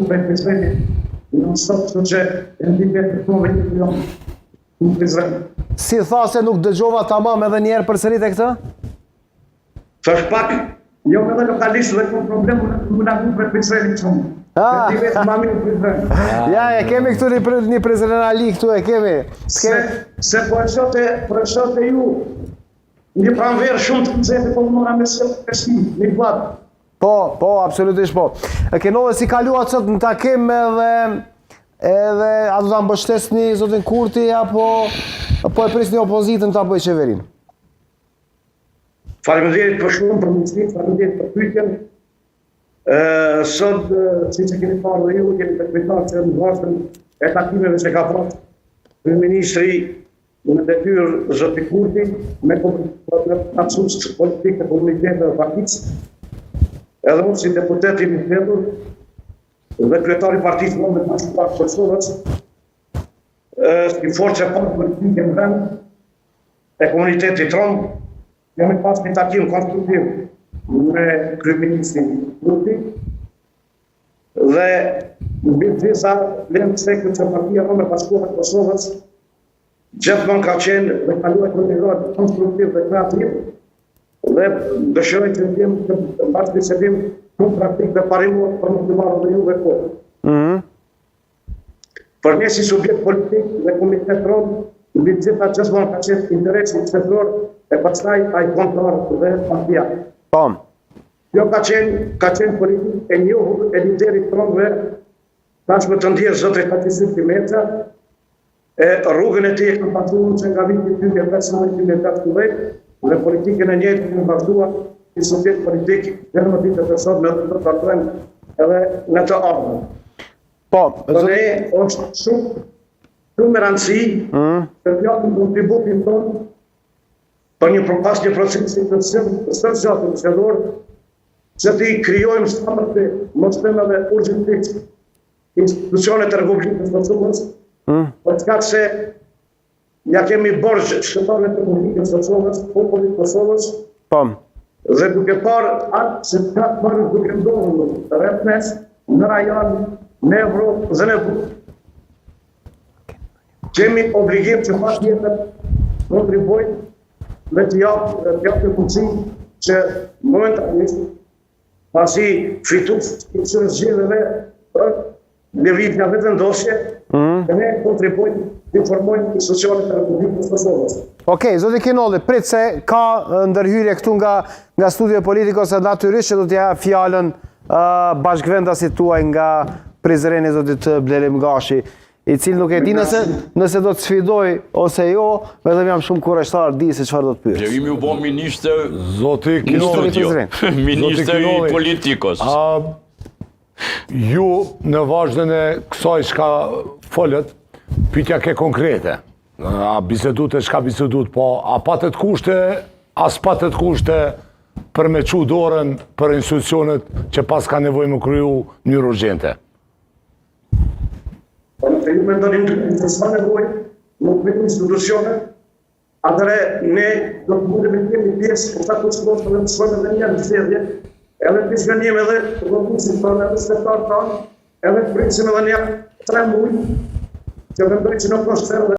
për Prizrenit, në sot që e ndike të tove një milion në Prizrenit. Si tha se nuk dëgjova tamam edhe njerë përsërit e këtë? Thash pak, jo edhe lokalisht dhe kom problem më në gu për Prizrenit që më. Dhe ti vetë mami në Prizrenit. Ja, e kemi këtu një Prizrenali këtu, e kemi. Se po e shote ju, një pranverë shumë të nëzete, po mëra me se përshim, një vladë. Po, absolutisht po. Kenove si kaluat sot në takim edhe a do të mbështesni zotin Kurti, apo e prisni opozitën të apo e qeverin? Faleminderit për shumë, për mundësit, faleminderit për pyetjen. Sot, si që keni parë dhe ju, keni të kujtar që në vazhdën e takimeve që ka pasur Kryeministri në detyrë zoti Kurti me kapsus politikë të komunitetit dhe partisë, edhe unë si deputet i mbështetur dhe kryetari Partisë Kombëtare të Bashkuar të Kosovës, si forcë e parë politike në vend e komunitetit rom, kemi pas një takim konstruktiv me Kryeministrin Kurti dhe mbi gjitha lem të sekret që Partia Rome e Bashkuar të Kosovës gjithmonë ka qenë dhe kaluar kontinuar konstruktiv dhe kreativ dhe dëshiroj që t'jem të bashkë bisedim shumë praktik dhe parimur për më të marrë dhe juve kohë. Për ne si subjekt politik dhe komitet rom, mbi gjitha gjithmonë ka qenë interesi qëtëror e pastaj ai kontrar dhe partia. Jo ka qenë politik e njohur e liderit romëve, tashmë të ndjerë zotre Hatice Meca, e rrugën e tij e kam pasur që nga viti 2015-2018 dhe politikën e njëjtë në vazhduar i subjekt politik dhe në ditët e sotme dhe të trajtojmë edhe në të ardhmen. Dhe ne është shumë me rëndësi të japim kontributin tonë për një procesi të sërgjatën qëllor që të i krijojmë shtamër të mostemave urgjentik institucionet e Republikës Kosovës, për shkak se ja kemi borxh shtetërorëve të Republikës Kosovës, popullit Kosovës, dhe duke parë atë që ka parë duke ndodhur rreth nesh, në rajon, në Evropë dhe në botë. Kemi obligim që patjetër kontribuojmë dhe të japim mundësi që momentalisht pasi fitus që zgjedhjeve në vitja vetëndosje, dhe ne kontribuojmë të informojmë institucionet e Republikës Kosovës. Okej, zoti Kinolli, prit se ka ndërhyrje këtu nga studio politiko, se natyrisht që do t'ja fjalën bashkëvendasit tuaj nga Prizreni zotit Blerim Gashi, i cili nuk e di nëse do të sfidoj ose jo, vetëm jam shumë kurreshtar di se çfarë do të pyes. Blerimi u bë ministër zoti Kinolli, ministër i politikos. Ju në vazhdën e kësaj çka folët, pyetja ke konkrete. A bisedut e çka bisedut, po a patet kushte, as patet kushte për me çu dorën për institucionet që pas ka nevojë më kryu në mënyrë urgjente. Po nëse ju mendonin të s'ka nevojë, nuk vetëm institucionet, atëre ne do të mundemi të kemi pjesë për sa të shkojmë dhe të shkojmë edhe një zgjedhje, edhe të shkënjemi edhe të vëmundësim tonë edhe shtetarë tonë, edhe të prisim edhe një 3 muaj, që vendoj që nuk është